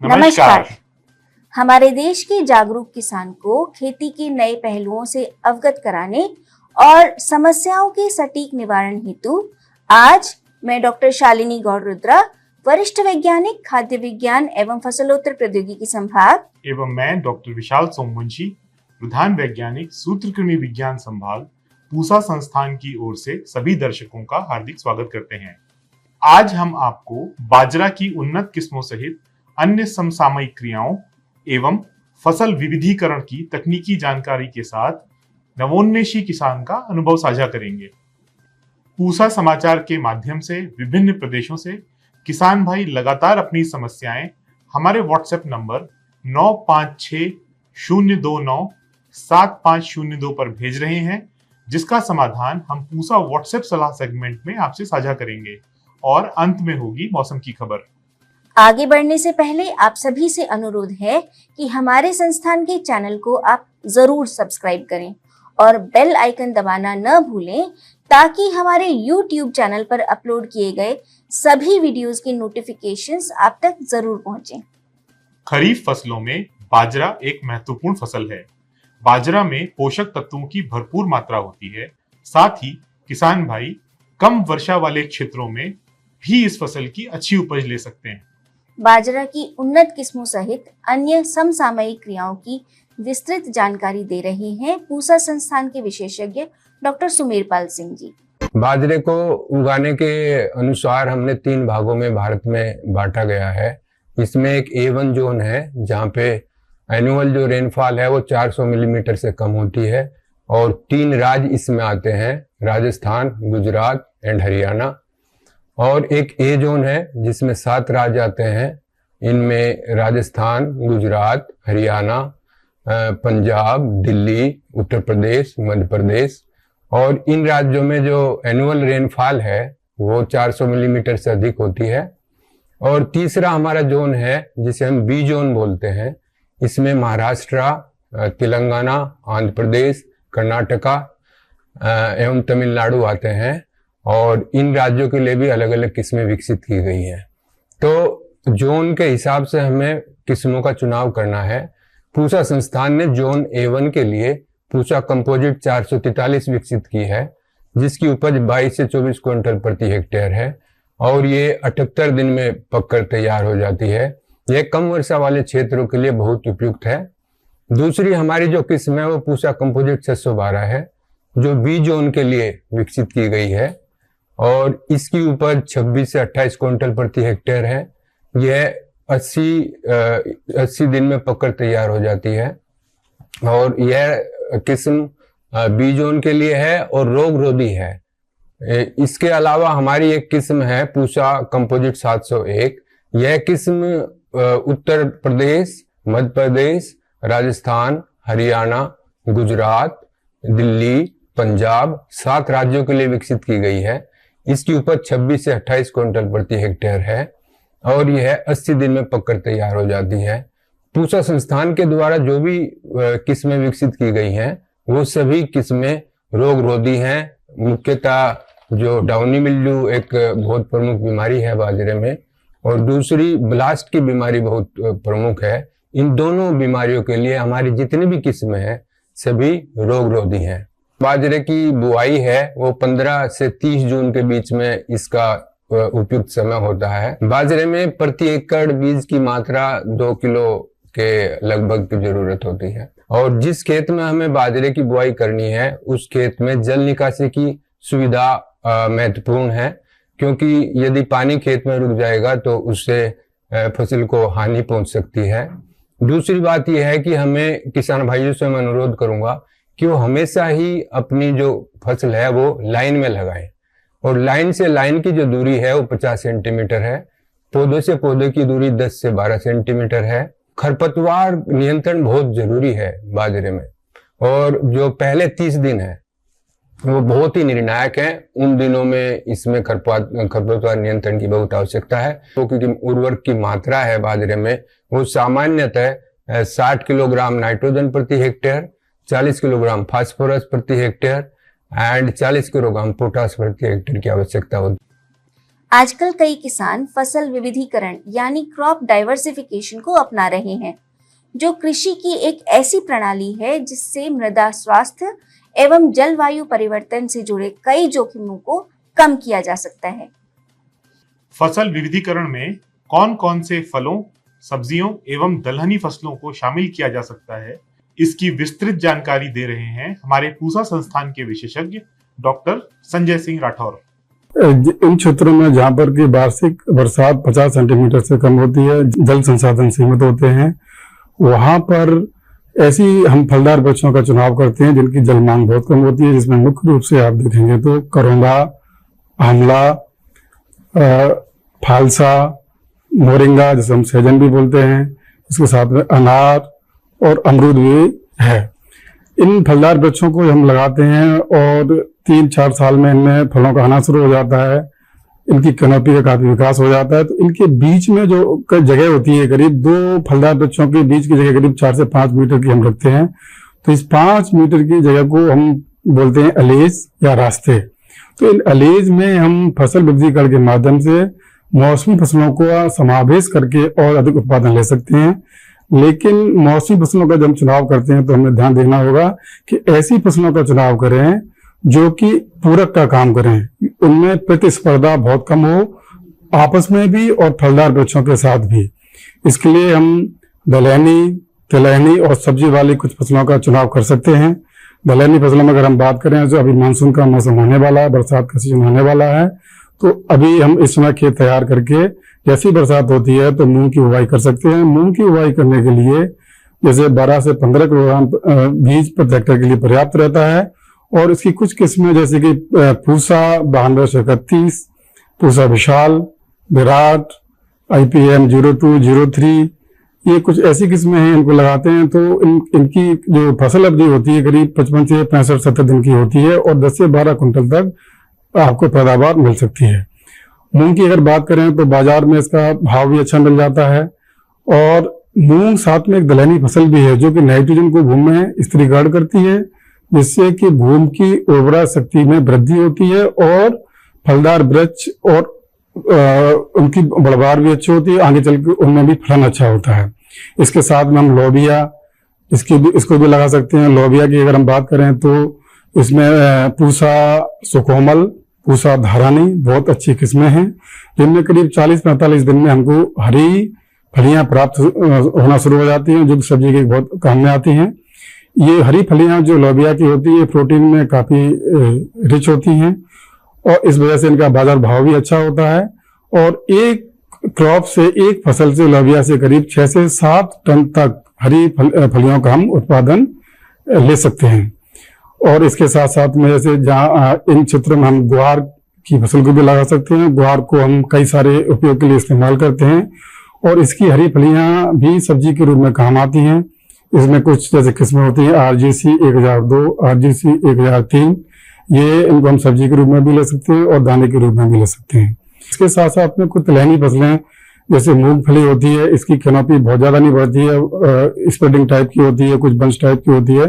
नमस्कार। हमारे देश के जागरूक किसान को खेती के नए पहलुओं से अवगत कराने और समस्याओं के सटीक निवारण हेतु आज मैं डॉक्टर शालिनी गौड़ रुद्रा, वरिष्ठ वैज्ञानिक खाद्य विज्ञान एवं फसलोत्तर प्रौद्योगिकी संभाग, एवं मैं डॉक्टर विशाल सोमवंशी, प्रधान वैज्ञानिक सूत्रकृमि विज्ञान संभाग, पूसा संस्थान की ओर से सभी दर्शकों का हार्दिक स्वागत करते हैं। आज हम आपको बाजरा की उन्नत किस्मों सहित अन्य समसामयिक क्रियाओं एवं फसल विविधीकरण की तकनीकी जानकारी के साथ नवोन्मेषी किसान का अनुभव साझा करेंगे। पूसा समाचार के माध्यम से विभिन्न प्रदेशों से किसान भाई लगातार अपनी समस्याएं हमारे व्हाट्सएप नंबर 9560297502 पर भेज रहे हैं, जिसका समाधान हम पूसा व्हाट्सएप सलाह सेगमेंट में आपसे साझा करेंगे और अंत में होगी मौसम की खबर। आगे बढ़ने से पहले आप सभी से अनुरोध है कि हमारे संस्थान के चैनल को आप जरूर सब्सक्राइब करें और बेल आइकन दबाना न भूलें, ताकि हमारे YouTube चैनल पर अपलोड किए गए सभी वीडियोस की नोटिफिकेशंस आप तक जरूर पहुंचें। खरीफ फसलों में बाजरा एक महत्वपूर्ण फसल है। बाजरा में पोषक तत्वों की भरपूर मात्रा होती है। साथ ही किसान भाई कम वर्षा वाले क्षेत्रों में भी इस फसल की अच्छी उपज ले सकते हैं। बाजरा की उन्नत किस्मों सहित अन्य समसामयिक क्रियाओं की विस्तृत जानकारी दे रहे हैं पूसा संस्थान के विशेषज्ञ डॉक्टर सुमेरपाल सिंह जी। बाजरे को उगाने के अनुसार हमने 3 भागों में भारत में बांटा गया है। इसमें एक A1 जोन है, जहाँ पे एनुअल जो रेनफॉल है वो 400 मिलीमीटर से कम होती है, और 3 राज्य इसमें आते हैं, राजस्थान, गुजरात एंड हरियाणा। और एक ए जोन है जिसमें 7 राज्य आते हैं। इनमें राजस्थान, गुजरात, हरियाणा, पंजाब, दिल्ली, उत्तर प्रदेश, मध्य प्रदेश। और इन राज्यों में जो एनुअल रेनफॉल है वो 400 मिलीमीटर से अधिक होती है। और तीसरा हमारा जोन है जिसे हम बी जोन बोलते हैं। इसमें महाराष्ट्र, तेलंगाना, आंध्र प्रदेश, कर्नाटका एवं तमिलनाडु आते हैं, और इन राज्यों के लिए भी अलग अलग किस्में विकसित की गई हैं। तो जोन के हिसाब से हमें किस्मों का चुनाव करना है। पूसा संस्थान ने जोन A1 के लिए पूसा कंपोजिट 443 विकसित की है, जिसकी उपज 22 से 24 क्विंटल प्रति हेक्टेयर है, और ये 78 दिन में पककर तैयार हो जाती है। यह कम वर्षा वाले क्षेत्रों के लिए बहुत उपयुक्त है। दूसरी हमारी जो किस्म है वो पूसा कंपोजिट 612 है, जो बी जोन के लिए विकसित की गई है, और इसकी उपज 26 से 28 क्विंटल प्रति हेक्टेयर है। यह 80 दिन में पककर तैयार हो जाती है, और यह किस्म बी जोन के लिए है और रोग रोधी है। इसके अलावा हमारी एक किस्म है पूसा कंपोजिट 701। यह किस्म उत्तर प्रदेश, मध्य प्रदेश, राजस्थान, हरियाणा, गुजरात, दिल्ली, पंजाब 7 राज्यों के लिए विकसित की गई है। इसकी उपज 26 से 28 क्विंटल प्रति हेक्टेयर है, और यह 80 दिन में पककर तैयार हो जाती है। पूसा संस्थान के द्वारा जो भी किस्में विकसित की गई हैं वो सभी किस्में रोग रोधी हैं। मुख्यतः जो डाउनी मिल्ड्यू एक बहुत प्रमुख बीमारी है बाजरे में, और दूसरी ब्लास्ट की बीमारी बहुत प्रमुख है। इन दोनों बीमारियों के लिए हमारी जितनी भी किस्में हैं सभी रोग रोधी हैं। बाजरे की बुआई है वो 15 से 30 जून के बीच में इसका उपयुक्त समय होता है। बाजरे में प्रति एकड़ बीज की मात्रा 2 किलो के लगभग की जरूरत होती है, और जिस खेत में हमें बाजरे की बुआई करनी है उस खेत में जल निकासी की सुविधा महत्वपूर्ण है, क्योंकि यदि पानी खेत में रुक जाएगा तो उससे फसल को हानि पहुंच सकती है। दूसरी बात यह है कि हमें किसान भाइयों से मैं अनुरोध करूंगा कि वो हमेशा ही अपनी जो फसल है वो लाइन में लगाएं, और लाइन से लाइन की जो दूरी है वो 50 सेंटीमीटर है। पौधे से पौधे की दूरी 10 से 12 सेंटीमीटर है। खरपतवार नियंत्रण बहुत जरूरी है बाजरे में, और जो पहले 30 दिन है वो बहुत ही निर्णायक है। उन दिनों में इसमें खरपतवार नियंत्रण की बहुत आवश्यकता है, क्योंकि उर्वरक की मात्रा है बाजरे में वो सामान्यतः 60 किलोग्राम नाइट्रोजन प्रति हेक्टेयर, 40 किलोग्राम फास्फोरस प्रति हेक्टेयर, एंड 40 किलोग्राम पोटास प्रति हेक्टेयर की आवश्यकता होती है। आजकल कई किसान फसल विविधीकरण यानी क्रॉप डाइवर्सिफिकेशन को अपना रहे हैं, जो कृषि की एक ऐसी प्रणाली है जिससे मृदा स्वास्थ्य एवं जलवायु परिवर्तन से जुड़े कई जोखिमों को कम किया जा सकता है। फसल विविधीकरण में कौन कौन से फलों, सब्जियों एवं दलहनी फसलों को शामिल किया जा सकता है, इसकी विस्तृत जानकारी दे रहे हैं हमारे पूसा संस्थान के विशेषज्ञ डॉक्टर संजय सिंह राठौर। इन क्षेत्रों में जहाँ पर की वार्षिक बरसात 50 सेंटीमीटर से कम होती है, जल संसाधन सीमित होते हैं, वहां पर ऐसी हम फलदार वृक्षों का चुनाव करते हैं जिनकी जल मांग बहुत कम होती है, जिसमें मुख्य रूप से आप देखेंगे तो करोंदा, आंवला, फालसा, मोरिंगा जिसे हम सहजन भी बोलते हैं, इसके साथ में अनार और अमरूद भी है। इन फलदार वृक्षों को हम लगाते हैं और 3-4 साल में इनमें फलों का आना शुरू हो जाता है, इनकी कैनोपी का काफी विकास हो जाता है। तो इनके बीच में जो जगह होती है, करीब 2 फलदार वृक्षों के बीच की जगह करीब 4 से 5 मीटर की हम रखते हैं। तो इस 5 मीटर की जगह को हम बोलते हैं अलेज या रास्ते। तो इन अलेज में हम फसल विविधीकरण के माध्यम से मौसमी फसलों को समावेश करके और अधिक उत्पादन ले सकते हैं। लेकिन मौसमी फसलों का जब हम चुनाव करते हैं तो हमें ध्यान देना होगा कि ऐसी फसलों का चुनाव करें जो कि पूरक का काम करें, उनमें प्रतिस्पर्धा बहुत कम हो, आपस में भी और फलदार वृक्षों के साथ भी। इसके लिए हम दलहनी, तिलहनी और सब्जी वाली कुछ फसलों का चुनाव कर सकते हैं। दलहनी फसलों में अगर हम बात करें, जो अभी मानसून का मौसम होने वाला है, बरसात का सीजन होने वाला है, तो अभी हम इस समय खेत तैयार करके जैसी बरसात होती है तो मूंग की उगाई कर सकते हैं। मूंग की उगाई करने के लिए जैसे 12 से 15 किलोग्राम बीज प्रति हेक्टेयर के लिए पर्याप्त रहता है। और इसकी कुछ किस्में जैसे कि पूसा 9231, पूसा विशाल, विराट, IPM 02, 03, ये कुछ ऐसी किस्में हैं, इनको लगाते हैं तो इनकी जो फसल अवधि होती है करीब 55 से 65-70 दिन की होती है और 10 से 12 कुंटल तक आपको पैदावार मिल सकती है। मूंग की अगर बात करें तो बाजार में इसका भाव भी अच्छा मिल जाता है। और मूंग साथ में एक दलहनी फसल भी है जो कि नाइट्रोजन को भूमि में स्थिरीकरण करती है, जिससे कि भूमि की उर्वरा शक्ति में वृद्धि होती है और फलदार वृक्ष और उनकी बढ़वार भी अच्छी होती है, आगे चल के उनमें भी फलन अच्छा होता है। इसके साथ में हम लोबिया इसको भी लगा सकते हैं। लोबिया की अगर हम बात करें तो इसमें पूसा सुकोमल, पूसा धारानी बहुत अच्छी किस्में हैं, जिनमें करीब 40-45 दिन में हमको हरी फलियां प्राप्त होना शुरू हो जाती हैं, जो सब्जी के बहुत काम में आती हैं। ये हरी फलियां जो लोबिया की होती है प्रोटीन में काफी रिच होती हैं और इस वजह से इनका बाजार भाव भी अच्छा होता है। और एक क्रॉप से, एक फसल से लोबिया से करीब 6 से 7 टन तक हरी फलियों का हम उत्पादन ले सकते हैं। और इसके साथ साथ में जैसे जहाँ इन क्षेत्रों में हम ग्वार की फसल को भी लगा सकते हैं। ग्वार को हम कई सारे उपयोग के लिए इस्तेमाल करते हैं और इसकी हरी फलियां भी सब्जी के रूप में काम आती हैं। इसमें कुछ जैसे किस्में होती हैं RGC 1002, RGC 1003, ये इनको हम सब्जी के रूप में भी ले सकते हैं और दाने के रूप में भी ले सकते हैं। इसके साथ साथ में कुछ तिलहनी फसलें जैसे मूंगफली होती है, इसकी कैनोपी बहुत ज्यादा नहीं बढ़ती है, स्प्रेडिंग टाइप की होती है, कुछ बंच टाइप की होती है,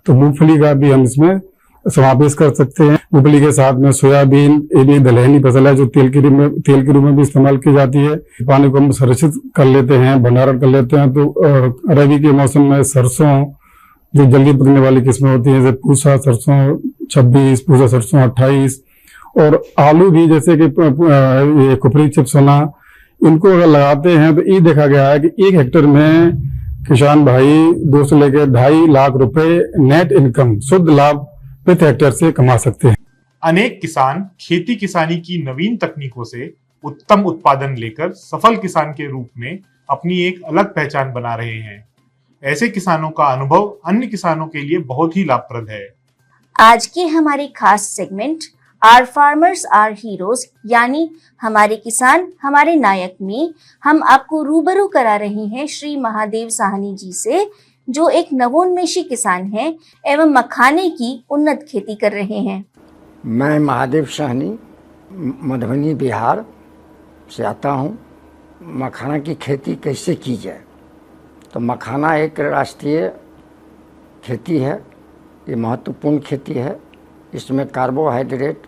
तो मूंगफली का भी हम इसमें समावेश कर सकते हैं। मूंगफली के साथ में सोयाबीन, ये भी दलहनी फसल है जो तेल के रूप में भी इस्तेमाल की जाती है। पानी को हम संरक्षित कर लेते हैं, भंडारण कर लेते हैं। तो रबी के मौसम में सरसों जो जल्दी पकने वाली किस्में होती है, जैसे पूसा सरसों 26, पूसा सरसों 28, और आलू भी जैसे कि कुफरी चिप्सोना, इनको अगर लगाते हैं तो ये देखा गया है कि 1 हेक्टेयर में किसान भाई 2 से लेकर 2.5 लाख रुपए नेट इनकम, शुद्ध लाभ प्रति हेक्टेयर से कमा सकते हैं। अनेक किसान खेती किसानी की नवीन तकनीकों से उत्तम उत्पादन लेकर सफल किसान के रूप में अपनी एक अलग पहचान बना रहे हैं। ऐसे किसानों का अनुभव अन्य किसानों के लिए बहुत ही लाभप्रद है। आज के हमारे खास segment are farmers are heroes यानी हमारे किसान हमारे नायक में हम आपको रूबरू करा रहे हैं श्री महादेव साहनी जी से, जो एक नवोन्मेषी किसान हैं एवं मखाने की उन्नत खेती कर रहे हैं। मैं महादेव साहनी मधुबनी बिहार से आता हूँ। मखाना की खेती कैसे की जाए, तो मखाना एक राष्ट्रीय खेती है, ये महत्वपूर्ण खेती है। इसमें कार्बोहाइड्रेट,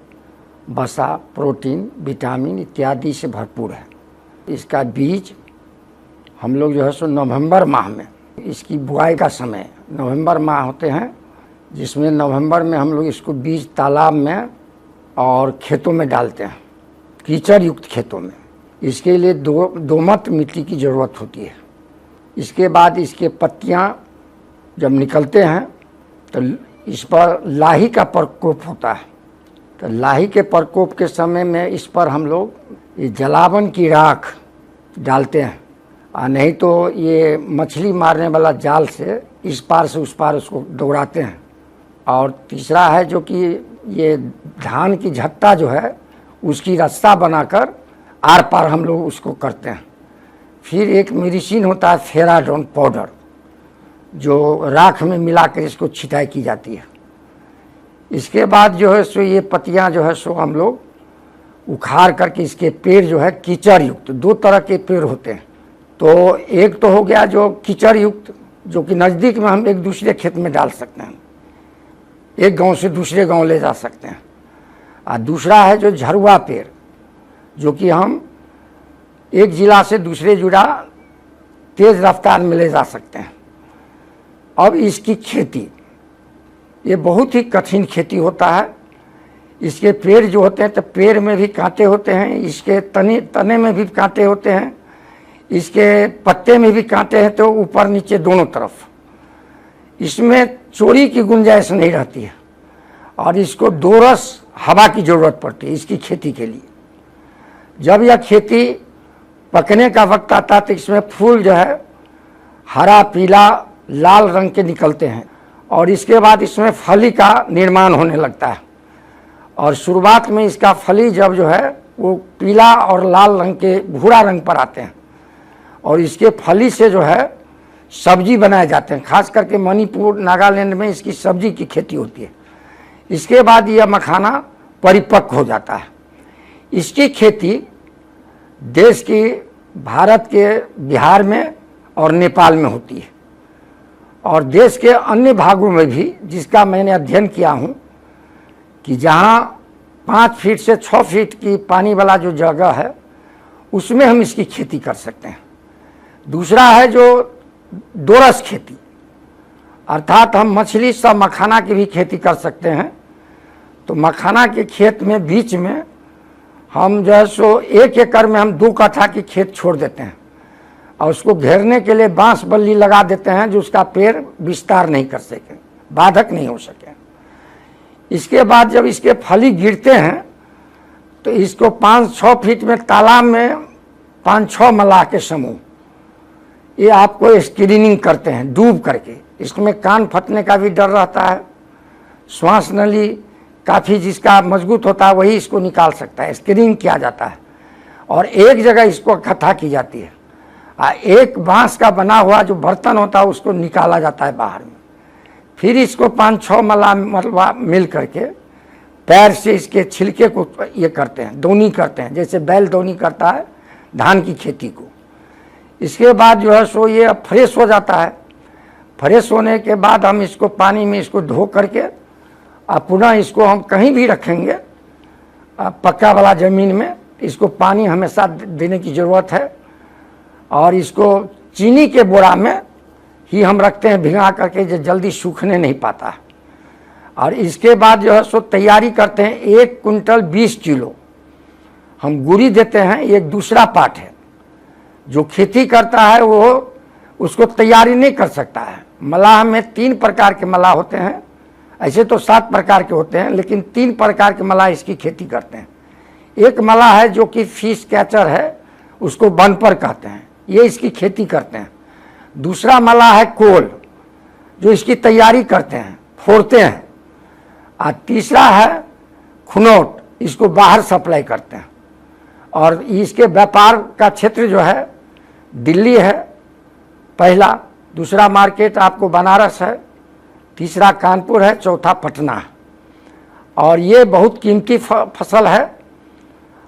वसा, प्रोटीन, विटामिन इत्यादि से भरपूर है। इसका बीज हम लोग जो है सो नवंबर माह में, इसकी बुआई का समय नवंबर माह होते हैं, जिसमें नवंबर में हम लोग इसको बीज तालाब में और खेतों में डालते हैं, कीचड़ युक्त खेतों में। इसके लिए दोमट मिट्टी की ज़रूरत होती है। इसके बाद इसके पत्तियां जब निकलते हैं तो इस पर लाही का प्रकोप होता है। तो लाही के प्रकोप के समय में इस पर हम लोग ये जलावन की राख डालते हैं, और नहीं तो ये मछली मारने वाला जाल से इस पार से उस पार उसको दौड़ाते हैं। और तीसरा है जो कि ये धान की झट्टा जो है उसकी रास्ता बनाकर आर पार हम लोग उसको करते हैं। फिर एक मेडिसिन होता है फेराडोन पाउडर, जो राख में मिलाकर इसको छिटाई की जाती है। इसके बाद जो है सो ये पत्तियां जो है सो हम लोग उखाड़ करके इसके पेड़ जो है कीचड़ युक्त, दो तरह के पेड़ होते हैं। तो एक तो हो गया जो कीचड़ युक्त, जो कि नज़दीक में हम एक दूसरे खेत में डाल सकते हैं, एक गांव से दूसरे गांव ले जा सकते हैं। और दूसरा है जो झरुआ पेड़, जो कि हम एक जिला से दूसरे जिला तेज रफ्तार में ले जा सकते हैं। अब इसकी खेती, ये बहुत ही कठिन खेती होता है। इसके पेड़ जो होते हैं तो पेड़ में भी कांटे होते हैं, इसके तने में भी कांटे होते हैं, इसके पत्ते में भी कांटे हैं, तो ऊपर नीचे दोनों तरफ। इसमें चोरी की गुंजाइश नहीं रहती है, और इसको दोरस हवा की ज़रूरत पड़ती है इसकी खेती के लिए। जब यह खेती पकने का वक्त आता है तो इसमें फूल जो है हरा, पीला, लाल रंग के निकलते हैं, और इसके बाद इसमें फली का निर्माण होने लगता है। और शुरुआत में इसका फली जब जो है वो पीला और लाल रंग के भूरा रंग पर आते हैं, और इसके फली से जो है सब्जी बनाए जाते हैं। खास करके मणिपुर, नागालैंड में इसकी सब्जी की खेती होती है। इसके बाद यह मखाना परिपक्व हो जाता है। इसकी खेती देश की, भारत के बिहार में और नेपाल में होती है, और देश के अन्य भागों में भी, जिसका मैंने अध्ययन किया हूँ, कि जहाँ 5 फीट से 6 फीट की पानी वाला जो जगह है उसमें हम इसकी खेती कर सकते हैं। दूसरा है जो दोरस खेती, अर्थात हम मछली सब मखाना की भी खेती कर सकते हैं। तो मखाना के खेत में बीच में हम जो है सो 1 एकड़ में हम 2 कट्ठा की खेत छोड़ देते हैं, और उसको घेरने के लिए बांस बल्ली लगा देते हैं, जो उसका पेड़ विस्तार नहीं कर सके, बाधक नहीं हो सके। इसके बाद जब इसके फली गिरते हैं तो इसको 5-6 फीट में तालाब में 5-6 मलाह के समूह ये आपको स्क्रीनिंग करते हैं डूब करके। इसमें कान फटने का भी डर रहता है, श्वास नली काफ़ी जिसका मजबूत होता है वही इसको निकाल सकता है। स्क्रीनिंग किया जाता है, और एक जगह इसको इकट्ठा की जाती है, एक बांस का बना हुआ जो बर्तन होता है उसको निकाला जाता है बाहर में। फिर इसको 5-6 मलबा मिल करके पैर से इसके छिलके को ये करते हैं, दौनी करते हैं, जैसे बैल दौनी करता है धान की खेती को। इसके बाद जो है सो ये फ्रेश हो जाता है। फ्रेश होने के बाद हम इसको पानी में इसको धो करके पुनः इसको हम कहीं भी रखेंगे, पक्का वाला ज़मीन में इसको पानी हमेशा देने की ज़रूरत है। और इसको चीनी के बोरा में ही हम रखते हैं भिगा करके, जो जल्दी सूखने नहीं पाता। और इसके बाद जो है सो तैयारी करते हैं। 1 कुंटल 20 किलो हम गुड़ी देते हैं। एक दूसरा पार्ट है, जो खेती करता है वो उसको तैयारी नहीं कर सकता है। मलाह में 3 प्रकार के मलाह होते हैं, ऐसे तो 7 प्रकार के होते हैं, लेकिन 3 प्रकार के मलाह इसकी खेती करते हैं। एक मलाह है जो कि फिश कैचर है, उसको बनपर कहते हैं, ये इसकी खेती करते हैं। दूसरा मलाह है कोल, जो इसकी तैयारी करते हैं, फोड़ते हैं। और तीसरा है खुनौट, इसको बाहर सप्लाई करते हैं। और इसके व्यापार का क्षेत्र जो है दिल्ली है पहला, दूसरा मार्केट आपको बनारस है, तीसरा कानपुर है, चौथा पटना है। और ये बहुत कीमती फसल है।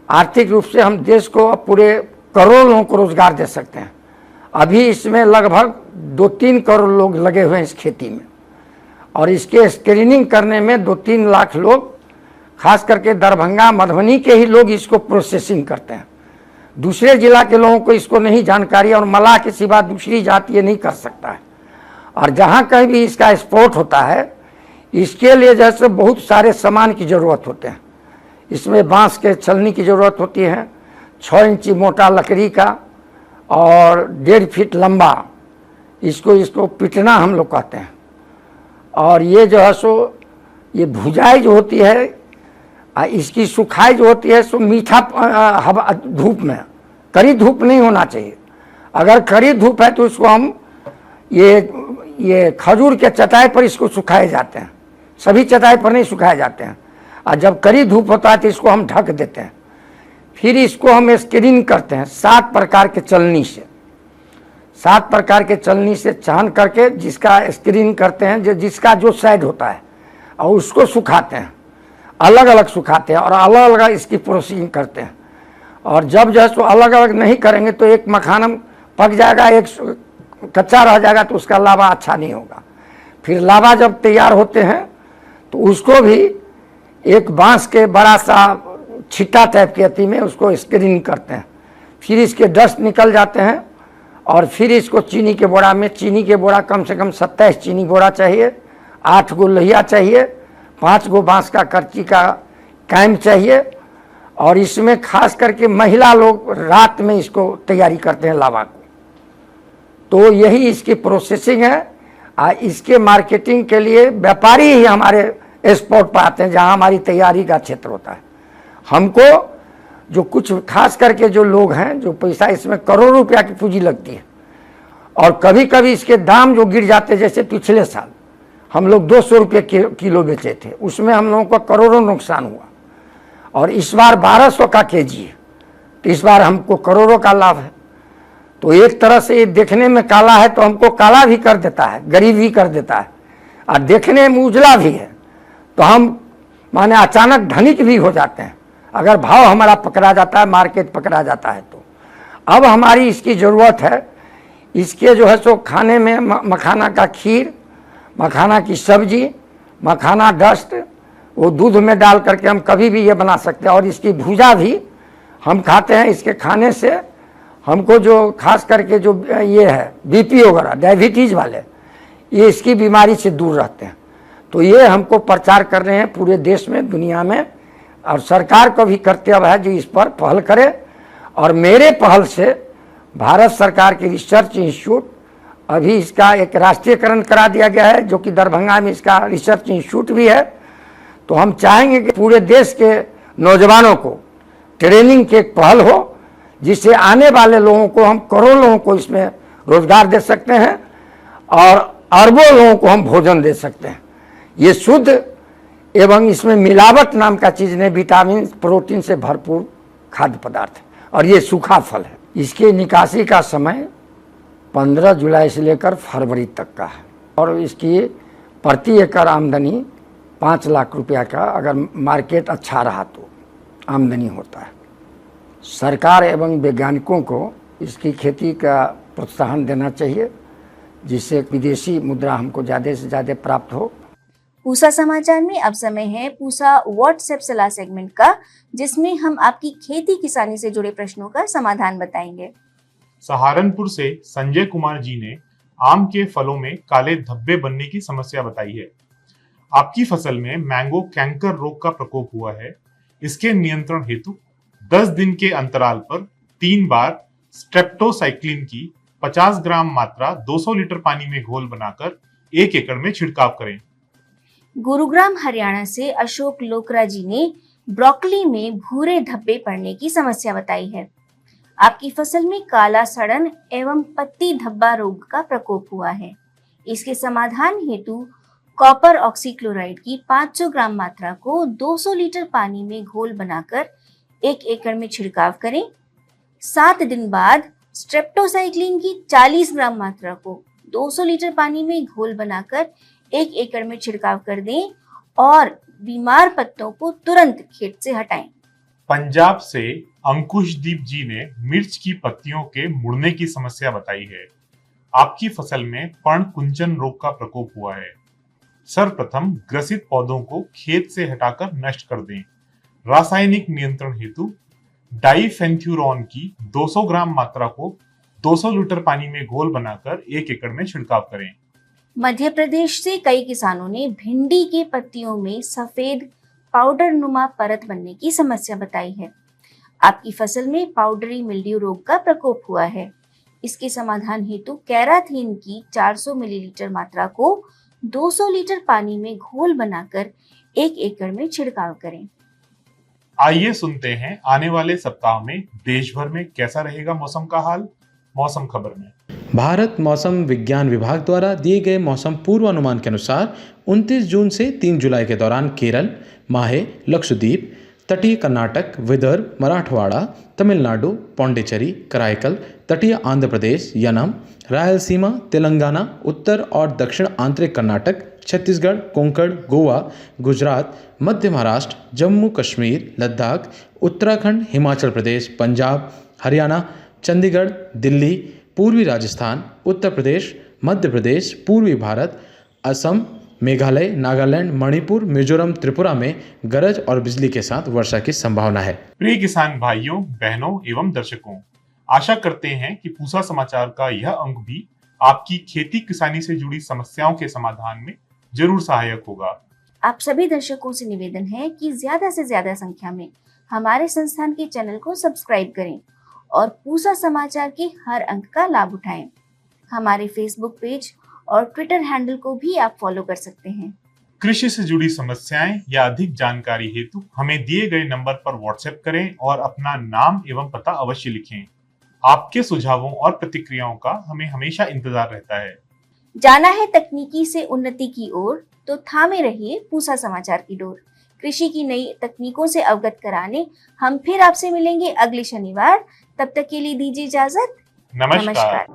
आर्थिक रूप से हम देश को पूरे करोड़ों लोगों को रोजगार दे सकते हैं। अभी इसमें लगभग 2-3 करोड़ लोग लगे हुए हैं इस खेती में। और इसके स्क्रीनिंग करने में 2-3 लाख लोग, खास करके दरभंगा मधुबनी के ही लोग इसको प्रोसेसिंग करते हैं। दूसरे जिला के लोगों को इसको नहीं जानकारी, और मलाह के सिवा दूसरी जात ये नहीं कर सकता है। और जहाँ कहीं भी इसका एक्सपोर्ट होता है, इसके लिए जैसे बहुत सारे सामान की ज़रूरत होते हैं। इसमें बांस के छलनी की ज़रूरत होती है, 6 इंची मोटा लकड़ी का और 1.5 फीट लंबा, इसको पिटना हम लोग कहते हैं। और ये जो है सो ये भुजाई जो होती है, इसकी सुखाई जो होती है सो मीठा हवा धूप में, कड़ी धूप नहीं होना चाहिए। अगर कड़ी धूप है तो इसको हम ये खजूर के चटाई पर इसको सुखाए जाते हैं, सभी चटाई पर नहीं सुखाए जाते हैं। और जब कड़ी धूप होता है तो इसको हम ढक देते हैं। फिर इसको हम स्क्रीन करते हैं 7 प्रकार के चलनी से, 7 प्रकार के चलनी से छान करके जिसका स्क्रीन करते हैं, जिसका जो साइड होता है, और उसको सुखाते हैं, अलग अलग सुखाते हैं और अलग अलग इसकी प्रोसेसिंग करते हैं। और जब जो है सो अलग अलग नहीं करेंगे तो एक मखाना पक जाएगा, एक कच्चा रह जाएगा, तो उसका लावा अच्छा नहीं होगा। फिर लावा जब तैयार होते हैं तो उसको भी एक बांस के बड़ा सा छिट्टा टाइप के अति में उसको स्क्रीन करते हैं। फिर इसके डस्ट निकल जाते हैं और फिर इसको चीनी के बोरा में, चीनी के बोरा कम से कम 27 चीनी बोरा चाहिए, 8 गो लोहिया चाहिए, 5 गो बांस का करची का कैम चाहिए। और इसमें खास करके महिला लोग रात में इसको तैयारी करते हैं लावा को। तो यही इसकी प्रोसेसिंग है। इसके मार्केटिंग के लिए व्यापारी ही हमारे एक्सपोर्ट पर आते हैं, जहाँ हमारी तैयारी का क्षेत्र होता है। हमको जो कुछ खास करके जो लोग हैं, जो पैसा इसमें करोड़ों रुपया की पूंजी लगती है, और कभी कभी इसके दाम जो गिर जाते हैं, जैसे पिछले साल हम लोग 200 रुपये किलो बेचे थे, उसमें हम लोगों का करोड़ों नुकसान हुआ। और इस बार 1200 का केजी है, तो इस बार हमको करोड़ों का लाभ है। तो एक तरह से ये देखने में काला है तो हमको काला भी कर देता है, गरीब भी कर देता है, और देखने में उजला भी है तो हम माने अचानक धनिक भी हो जाते हैं, अगर भाव हमारा पकड़ा जाता है, मार्केट पकड़ा जाता है। तो अब हमारी इसकी ज़रूरत है। इसके जो है सो खाने में मखाना का खीर, मखाना की सब्जी, मखाना डस्ट, वो दूध में डाल करके हम कभी भी ये बना सकते हैं। और इसकी भुजा भी हम खाते हैं। इसके खाने से हमको जो खास करके जो ये है बीपी वगैरह, डायबिटीज़ वाले, ये इसकी बीमारी से दूर रहते हैं। तो ये हमको प्रचार कर रहे हैं पूरे देश में, दुनिया में, और सरकार को भी कर्तव्य है जो इस पर पहल करे। और मेरे पहल से भारत सरकार के रिसर्च इंस्टीट्यूट, अभी इसका एक राष्ट्रीयकरण करा दिया गया है, जो कि दरभंगा में इसका रिसर्च इंस्टीट्यूट भी है। तो हम चाहेंगे कि पूरे देश के नौजवानों को ट्रेनिंग की एक पहल हो, जिससे आने वाले लोगों को, हम करोड़ों लोगों को इसमें रोजगार दे सकते हैं और अरबों लोगों को हम भोजन दे सकते हैं। ये शुद्ध एवं इसमें मिलावट नाम का चीज़ नहीं, विटामिन प्रोटीन से भरपूर खाद्य पदार्थ है। और ये सूखा फल है। इसके निकासी का समय 15 जुलाई से लेकर फरवरी तक का है। और इसकी प्रति एकड़ आमदनी 5 लाख रुपया का, अगर मार्केट अच्छा रहा तो आमदनी होता है। सरकार एवं वैज्ञानिकों को इसकी खेती का प्रोत्साहन देना चाहिए, जिससे विदेशी मुद्रा हमको ज़्यादा से ज़्यादा प्राप्त हो। पूसा समाचार में अब समय है पूसा व्हाट्सएप सलाह सेगमेंट का, जिसमें हम आपकी खेती किसानी से जुड़े प्रश्नों का समाधान बताएंगे। सहारनपुर से संजय कुमार जी ने आम के फलों में काले धब्बे बनने की समस्या बताई है। आपकी फसल में मैंगो कैंकर रोग का प्रकोप हुआ है। इसके नियंत्रण हेतु 10 दिन के अंतराल पर 3 बार स्ट्रेप्टोसाइक्लिन की 50 ग्राम मात्रा 200 लीटर पानी में घोल बनाकर 1 एकड़ में छिड़काव करें। गुरुग्राम हरियाणा से अशोक लोकरा जी ने ब्रोकली में भूरे धब्बे पड़ने की समस्या बताई है। आपकी फसल में काला सड़न एवं पत्ती धब्बा रोग का प्रकोप हुआ है। इसके समाधान हेतु कॉपर ऑक्सीक्लोराइड की 500 ग्राम मात्रा को 200 लीटर पानी में घोल बनाकर 1 एकड़ में छिड़काव करें। 7 दिन बाद स्ट्रेप्टोसाइक्लिन की 40 ग्राम मात्रा को 200 लीटर पानी में घोल बनाकर 1 एकड़ में छिड़काव कर दें और बीमार पत्तों को तुरंत खेत से हटाएं। पंजाब से अंकुशदीप जी ने मिर्च की पत्तियों के मुड़ने की समस्या बताई है। आपकी फसल में पर्ण कुंचन रोग का प्रकोप हुआ है। सर्वप्रथम ग्रसित पौधों को खेत से हटाकर नष्ट कर दें। रासायनिक नियंत्रण हेतु डाइफेंथ्यूरॉन की 200 ग्राम मात्रा को 200 लीटर पानी में घोल बनाकर 1 एकड़ में छिड़काव करें। मध्य प्रदेश से कई किसानों ने भिंडी के पत्तियों में सफेद पाउडर नुमा परत बनने की समस्या बताई है। आपकी फसल में पाउडरी मिल्ड्यू रोग का प्रकोप हुआ है। इसके समाधान हेतु कैराथीन की 400 मिलीलीटर मात्रा को 200 लीटर पानी में घोल बनाकर 1 एकड़ में छिड़काव करें। आइए सुनते हैं आने वाले सप्ताह में देश भर में कैसा रहेगा मौसम का हाल। मौसम खबर में भारत मौसम विज्ञान विभाग द्वारा दिए गए मौसम पूर्वानुमान के अनुसार 29 जून से 3 जुलाई के दौरान केरल, माहे, लक्षद्वीप, तटीय कर्नाटक, विदर्भ, मराठवाड़ा, तमिलनाडु, पौंडीचेरी, कराईकल, तटीय आंध्र प्रदेश, यनम, रायलसीमा, तेलंगाना, उत्तर और दक्षिण आंतरिक कर्नाटक, छत्तीसगढ़, कोंकण, गोवा, गुजरात, मध्य महाराष्ट्र, जम्मू कश्मीर, लद्दाख, उत्तराखंड, हिमाचल प्रदेश, पंजाब, हरियाणा, चंडीगढ़, दिल्ली, पूर्वी राजस्थान, उत्तर प्रदेश, मध्य प्रदेश, पूर्वी भारत, असम, मेघालय, नागालैंड, मणिपुर, मिजोरम, त्रिपुरा में गरज और बिजली के साथ वर्षा की संभावना है। प्रिय किसान भाइयों, बहनों एवं दर्शकों, आशा करते हैं कि पूसा समाचार का यह अंक भी आपकी खेती किसानी से जुड़ी समस्याओं के समाधान में जरूर सहायक होगा। आप सभी दर्शकों से निवेदन है कि ज्यादा से ज्यादा संख्या में हमारे संस्थान के चैनल को सब्सक्राइब करें और पूसा समाचार के हर अंक का लाभ उठाएं। हमारे फेसबुक पेज और ट्विटर हैंडल को भी आप फॉलो कर सकते हैं। कृषि से जुड़ी समस्याएं या अधिक जानकारी हेतु हमें दिए गए नंबर पर व्हाट्सएप करें और अपना नाम एवं पता अवश्य लिखें। आपके सुझावों और प्रतिक्रियाओं का हमें हमेशा इंतजार रहता है। जाना है तकनीकी से उन्नति की ओर, तो थामे रहिए पूसा समाचार की डोर। कृषि की नई तकनीकों से अवगत कराने हम फिर आपसे मिलेंगे अगले शनिवार। तब तक के लिए दीजिए इजाजत। नमस्कार।